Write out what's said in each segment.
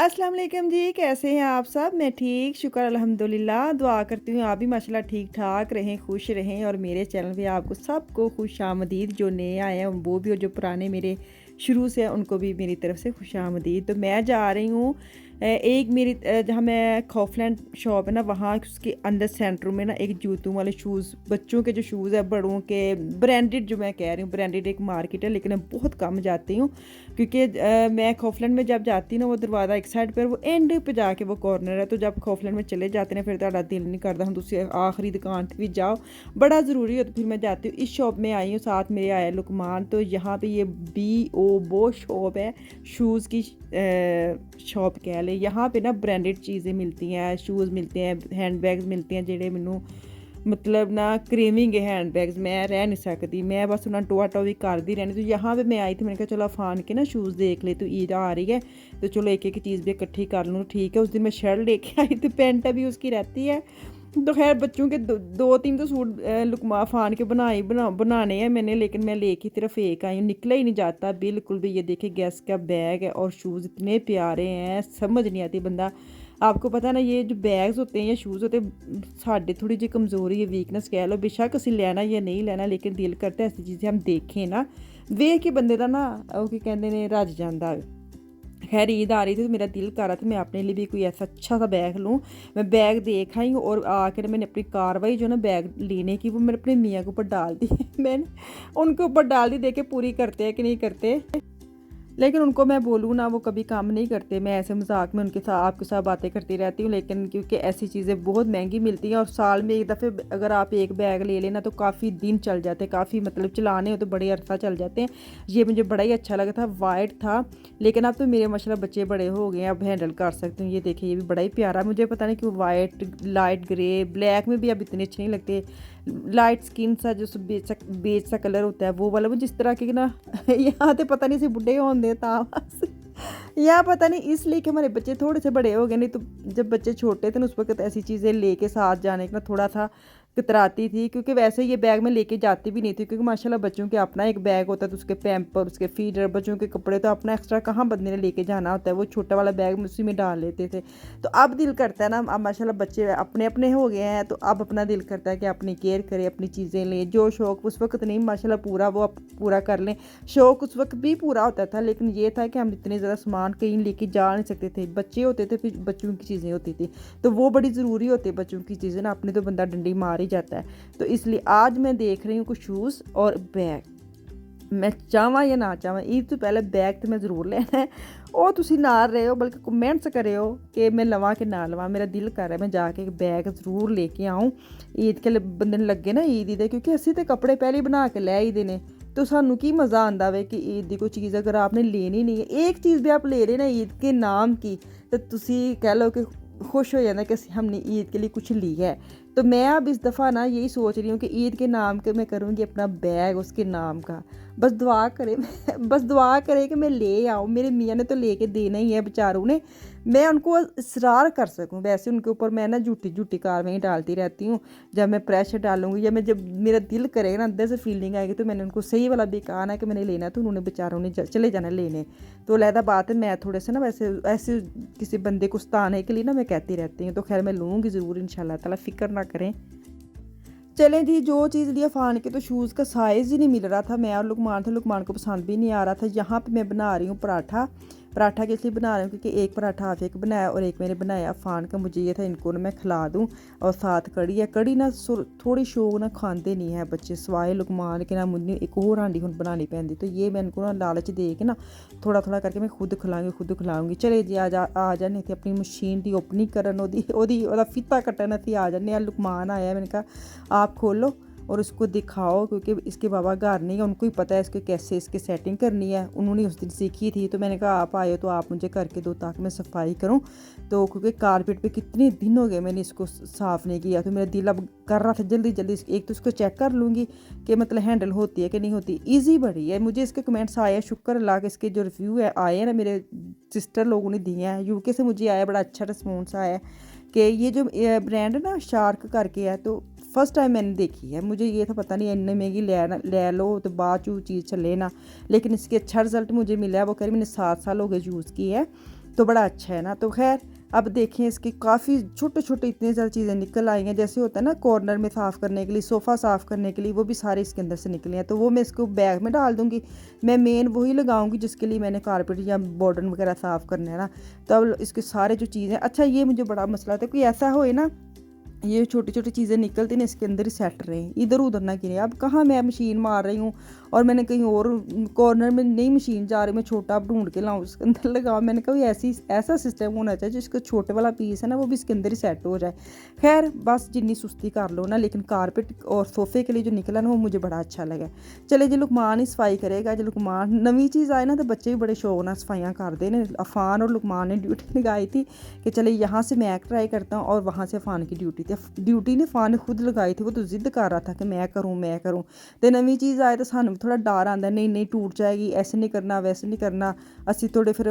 अस्सलाम वालेकुम जी, कैसे हैं आप सब? मैं ठीक, शुक्र अल्हम्दुलिल्लाह। दुआ करती हूँ आप भी माशाल्लाह ठीक-ठाक रहें, खुश रहें और मेरे चैनल पे आपको सबको खुशामदीद। जो नए आए हैं वो भी और जो पुराने मेरे शुरू से हैं उनको भी मेरी तरफ से खुशामदीद। तो मैं जा रही हूँ एक मेरी जहाँ मैं खौफलैंड शॉप है ना, वहाँ उसके अंदर सेंटर में ना एक जूतों वाले शूज़, बच्चों के जो शूज़ है, बड़ों के ब्रांडेड, जो मैं कह रही हूँ ब्रांडेड एक मार्केट है, लेकिन मैं बहुत कम जाती हूँ क्योंकि मैं खौफलैंड में जब जाती हूँ ना, वो दरवाज़ा एक साइड पर, वो एंड पे जाके वो कॉर्नर है, तो जब खौफलैंड में चले जाते हैं फिर तो दिल नहीं करता हम दूसरी आखिरी दुकान पर भी जाओ, बड़ा ज़रूरी हो, तो फिर मैं जाती हूँ। इस शॉप में आई हूँ, साथ मेरे आया लुकमान। तो यहाँ पे ये BO शॉप है, शूज़ की शॉप कह ले। यहाँ पे ना ब्रांडेड चीज़ें मिलती हैं, शूज़ मिलते हैं, हैंड बैग्स मिलते हैं, जेड़े मैनू मतलब ना क्रेविंग है हैंड बैग्स, मैं रह नहीं सकती, मैं बस उन्हें टोआ टोवी करती रहनी। तो यहाँ पे मैं आई थी, मैंने कहा चलो अफान के ना शूज़ देख ले, तो ईद आ रही है तो चलो एक एक चीज़ भी इकट्ठी कर लूँ। ठीक है, उस दिन मैं शर्ट लेके आई, तो पैंट भी उसकी रहती है। तो खैर बच्चों के दो तीन तो सूट लुकमा फान के बनाने हैं मैंने, लेकिन मैं लेके सिर्फ एक आई हूँ, निकला ही नहीं जाता बिल्कुल भी। ये देखे गैस का बैग है और शूज़ इतने प्यारे हैं, समझ नहीं आती बंदा। आपको पता है ना, ये जो बैग्स होते हैं या शूज़ होते हैं, साढ़े थोड़ी जी कमज़ोरी है, वीकनेस कह लो, बेशक असी लेना या नहीं लेना, लेकिन दिल करता है ऐसी चीज़ें हम देखें ना, वेख के बंदे का ना वो की कहते ने रज जाता है। खैर ईद आ रही थी तो मेरा दिल कर रहा था मैं अपने लिए भी कोई ऐसा अच्छा सा बैग लूँ। मैं बैग देख आई और आकर मैंने अपनी कार्रवाई जो ना बैग लेने की, वो मैंने अपने मियाँ के ऊपर डाल दी। मैंने उनके ऊपर डाल दी, देखे पूरी करते हैं कि नहीं करते। लेकिन उनको मैं बोलूँ ना, वो कभी काम नहीं करते। मैं ऐसे मजाक में उनके साथ आपके साथ बातें करती रहती हूँ, लेकिन क्योंकि ऐसी चीज़ें बहुत महंगी मिलती हैं और साल में एक दफ़े अगर आप एक बैग ले लेना तो काफ़ी दिन चल जाते हैं, काफ़ी मतलब चलाने हो तो बड़े अरसा चल जाते हैं। ये मुझे बड़ा ही अच्छा लगा था, वाइट था, लेकिन अब तो मेरे माशाल्लाह बच्चे बड़े हो गए हैं, अब हैंडल कर सकते हूँ। ये देखिए, ये भी बड़ा ही प्यारा, मुझे पता नहीं क्यों वाइट, लाइट ग्रे, ब्लैक में भी अब इतने अच्छे नहीं लगते। लाइट स्किन सा जो बेज सा कलर होता है वो वाला, वो जिस तरह के ना यहाँ तो पता नहीं से बुढ़े होंगे था बस, या पता नहीं इसलिए कि हमारे बच्चे थोड़े से बड़े हो गए, नहीं तो जब बच्चे छोटे थे ना उस वक्त ऐसी चीज़ें लेके साथ जाने का ना थोड़ा सा कतराती थी, क्योंकि वैसे ये बैग में लेके जाती भी नहीं थी, क्योंकि माशाल्लाह बच्चों के अपना एक बैग होता है, तो उसके पैम्पर, उसके फीडर, बच्चों के कपड़े तो अपना एक्स्ट्रा कहाँ बंदे ने लेके जाना होता है, वो छोटा वाला बैग में उसी में डाल लेते थे। तो अब दिल करता है ना, अब माशाल्लाह बच्चे अपने अपने हो गए हैं, तो अब अपना दिल करता है कि अपनी केयर करें, अपनी चीज़ें लें। जो शौक़ उस वक्त नहीं माशाल्लाह पूरा, वो अब पूरा कर लें। शौक़ उस वक्त भी पूरा होता था, लेकिन ये था कि हम इतने ज़्यादा सामान कहीं लेके जा नहीं सकते थे, बच्चे होते थे, फिर बच्चों की चीज़ें होती थी, तो वो बड़ी ज़रूरी होती है बच्चों की चीज़ें ना, अपने तो बंदा डंडी मार ही जाता है। तो इसलिए आज मैं देख रही हूँ कुछ शूज़ और बैग, मैं चाहवा या ना चाहवा ईद तो पहले बैग तो मैं ज़रूर लेना है। और तुसी नाल रहे हो, बल्कि कमेंट्स करो कि मैं लवां कि ना लवां, मेरा दिल कर रहा है मैं जाके एक बैग ज़रूर लेके आऊँ, ईद के बंदे ने लगे ना ईद ईद, क्योंकि असी तो कपड़े पहले ही बना के लै ही देने, तो सानू की मज़ा आंदा वे कि ईद की कोई चीज़ अगर आपने लेनी नहीं है, एक चीज़ भी आप ले रहे ना ईद के नाम की, तो तुसी कह लो कि खुश हो जाना कि हमने ईद के लिए कुछ लिया है। तो मैं अब इस दफ़ा ना यही सोच रही हूँ कि ईद के नाम के मैं करूँगी अपना बैग उसके नाम का। बस दुआ करे बस दुआ करे कि मैं ले आऊँ, मेरे मियाँ ने तो लेके देना ही है बेचारों ने, मैं उनको इसरार कर सकूँ। वैसे उनके ऊपर मैं ना झूठी कार्रवाई डालती रहती हूँ, जब मैं प्रेशर डालूँगी या मैं जब मेरा दिल करेगा ना, अंदर से फीलिंग आएगी, तो मैंने उनको सही वाला भी कहा ना कि मैंने लेना, तो उन्होंने बेचारों ने चले जाना लेने। तो अलहदा बात है, मैं थोड़े से ना वैसे ऐसे किसी बंदे को सताने के लिए ना मैं कहती रहती हूँ। तो खैर मैं लूँगी ज़रूर इंशाल्लाह ताला, फ़िक्र ना करें। चलें जी, जो चीज़ लिया फ़ान के, तो शूज़ का साइज़ ही नहीं मिल रहा था, मैं और लुकमान थे, लुकमान को पसंद भी नहीं आ रहा था। यहाँ पे मैं बना रही हूँ पराठा, पराठा किस लिए बना रही हूँ, क्योंकि एक पराठा आफिया का बनाया और एक मैंने बनाया अफ़ान का, मुझे ये था इनको ना मैं खिला दूँ, और साथ कड़ी है। कड़ी ना थोड़ी शौक ना खाते नहीं है बच्चे, सवाए लुकमान के ना मुझे एक और हांडी हुन बनानी पैंदी, तो ये मैं इनको ना लालच दे के ना थोड़ा थोड़ा करके मैं खुद खिलाऊंगी। चले जी आ जाने थे अपनी मशीन की ओपनिंग करन, ओदा फीता कट्टन असी आ जाने। लुकमान आया, मैंने कहा आप खोलो और उसको दिखाओ, क्योंकि इसके बाबा घर नहीं है, उनको ही पता है इसको कैसे इसकी सेटिंग करनी है, उन्होंने उस दिन सीखी थी। तो मैंने कहा आप आए हो तो आप मुझे करके दो ताकि मैं सफाई करूं। तो क्योंकि कारपेट पे कितने दिन हो गए मैंने इसको साफ़ नहीं किया, तो मेरा दिल अब कर रहा था जल्दी जल्दी एक तो इसको चेक कर लूँगी कि मतलब हैंडल होती है कि नहीं होती। ईजी बड़ी है, मुझे इसके कमेंट्स आए, शुक्र अल्लाह के इसके जो रिव्यू है आए हैं ना, मेरे सिस्टर लोगों ने दिए हैं, यूके से मुझे आया, बड़ा अच्छा रिस्पॉन्स आया है कि ये जो ब्रांड है ना शार्क करके है, तो फर्स्ट टाइम मैंने देखी है। मुझे ये था पता नहीं इतने महंगी ले लो तो बाद चीज़ चले ना, लेकिन इसके अच्छा रिजल्ट मुझे मिला है। वो कह रही मैंने 7 साल हो गए यूज़ की है, तो बड़ा अच्छा है ना। तो खैर अब देखें इसकी काफ़ी छोटे छोटे इतनी ज़्यादा चीज़ें निकल आई हैं, जैसे होता है ना कॉर्नर में साफ़ करने के लिए, सोफ़ा साफ़ करने के लिए, वो भी सारे इसके अंदर से निकले हैं। तो वो मैं इसको बैग में डाल दूँगी। मैं मेन वही लगाऊँगी जिसके लिए मैंने कारपेट या बॉर्डर वगैरह साफ़ करना है ना। तो अब इसके सारे जो चीज़ें, अच्छा ये मुझे बड़ा मसला था, कोई ऐसा होए ना ये छोटी छोटी चीज़ें निकलती ना इसके अंदर ही सेट रहें, इधर उधर ना गिरे। अब कहाँ मैं मशीन मार रही हूँ और मैंने कहीं और कॉर्नर में नहीं मशीन जा रही, मैं छोटा ढूंढ के लाऊँ उसके अंदर लगाऊँ। मैंने कहा ऐसी ऐसा सिस्टम होना चाहिए जिसका छोटे वाला पीस है ना वो भी इसके अंदर ही सेट हो जाए। खैर बस जितनी सुस्ती कर लो ना, लेकिन कारपेट और सोफ़े के लिए जो निकला ना वो मुझे बड़ा अच्छा लगा। चले जो लुकमान ही सफाई करेगा, जो लुकमान नवी चीज़ आए ना तो बच्चे भी बड़े शौक ना सफाइयाँ करते हैं। अफान और लुकमान ने ड्यूटी लगाई थी कि चले यहाँ से मैं ट्राई करता हूँ और वहाँ से अफान की ड्यूटी ने अफान ने खुद लगाई थी। वो तो जिद कर रहा था कि मैं करूँ। तो नवी चीज़ आए तो सानू थोड़ा डर आंदा, नहीं टूट जाएगी, ऐसे नहीं करना वैसे नहीं करना। असी थोड़े फिर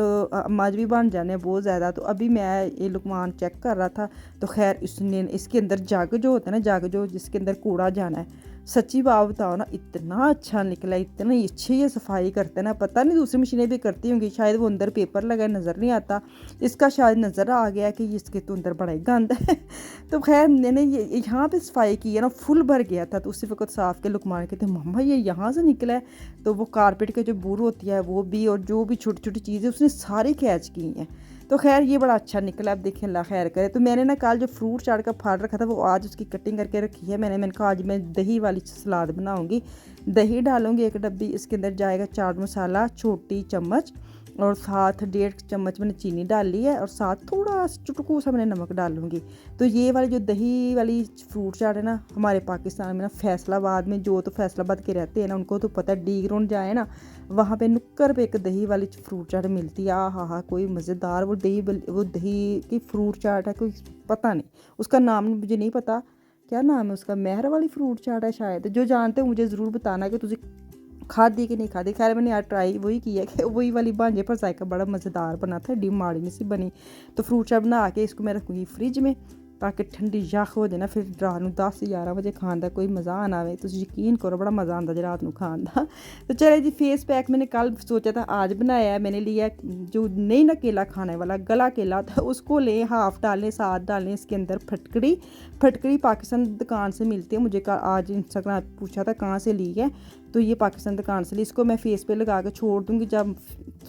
मज भी बन जाने बहुत ज़्यादा। तो अभी मैं ये लुकमान चेक कर रहा था, तो खैर इसने इसके अंदर जग जो होता है ना, जग जो जिसके अंदर कूड़ा जाना है, सच्ची बात बताओ ना इतना अच्छा निकला, इतना अच्छी ये सफाई करते हैं ना। पता नहीं दूसरी मशीनें भी करती होंगी, शायद वो अंदर पेपर लगा नज़र नहीं आता, इसका शायद नज़र आ गया कि इसके तो अंदर बड़ा ही गंद है। तो खैर मैंने ये यहाँ पे सफाई की है ना, फुल भर गया था। तो उसी वक्त साफ़ के लुकमान कहते मम्मा ये यहाँ से निकला है। तो वो कारपेट के जो बुर होती है वो भी, और जो भी छोटी छोटी चीज़ें उसने सारी कैच की हैं। तो खैर ये बड़ा अच्छा निकला। अब देखिए अल्लाह खैर करे। तो मैंने ना कल जो फ्रूट चाट का फाड़ रखा था वो आज उसकी कटिंग करके रखी है मैंने कहा आज मैं दही वाली सलाद बनाऊंगी। दही डालूंगी 1 डब्बी, इसके अंदर जाएगा चाट मसाला छोटी चम्मच, और साथ 1.5 चम्मच मैंने चीनी डाली है, और साथ थोड़ा चुटकू सा मैंने नमक डालूंगी। तो ये वाली जो दही वाली फ्रूट चाट है ना, हमारे पाकिस्तान में ना फैसलाबाद में, जो तो फैसलाबाद के रहते हैं ना उनको तो पता है, डी ग्राउंड जाए ना वहाँ पे नुक्कर पे एक दही वाली फ्रूट चाट मिलती है। हाँ कोई मज़ेदार वो दही की फ्रूट चाट है, कोई पता नहीं उसका नाम मुझे नहीं पता, क्या नाम है उसका, मेहर वाली फ्रूट चाट है शायद। जो जानते हो मुझे ज़रूर बताना कि तुझे खादी कि नहीं खादी। खैर मैंने यार ट्राई वही किया कि वही वाली भांजे पर जायका बड़ा मज़ेदार बना था, डी माड़ी नहीं सी बनी। तो फ्रूट चाट बना के इसको मैं रखूँगी फ्रिज में ताकि ठंडी यख हो जाए ना, फिर रात को 10-11 बजे खान का कोई मज़ा ना आए। तुम यकीन करो बड़ा मज़ा आता जो रात को खान का। तो चले जी फेस पैक मैंने कल सोचा था आज बनाया है। मैंने लिया जो नहीं ना केला खाने वाला, गला केला था, उसको ले हाफ़ डालें, साथ डालें इसके अंदर फटकड़ी पाकिस्तान दुकान से मिलती है। मुझे आज इंस्टाग्राम पूछा था कहाँ से ली है, तो ये पाकिस्तान दुकान से ली। इसको मैं फेस पे लगा के छोड़ दूँगी, जब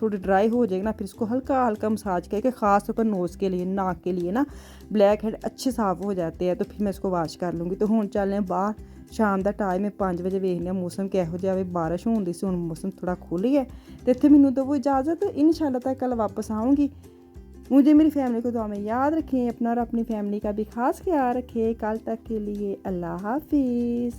थोड़ी ड्राई हो जाएगी ना फिर इसको हल्का हल्का मसाज करके, ख़ास तौर पर नोज़ के लिए, नाक के लिए ना ब्लैक हेड अच्छे साफ़ हो जाते हैं। तो फिर मैं इसको वाश कर लूँगी। तो हुण चलने बाहर, शाम का टाइम है 5 बजे, वेखने मौसम किहो जिहा वे, बारिश होंदी सी, हुण मौसम थोड़ा खुल गया। तो इत्थे मैनूं दो इजाज़त, इंशाअल्लाह तक कल वापस आऊँगी। मुझे मेरी फैमिली को दुआ में याद रखें, अपना और अपनी फैमिली का भी खास ख्याल रखें। कल तक के लिए अल्लाह हाफिज़।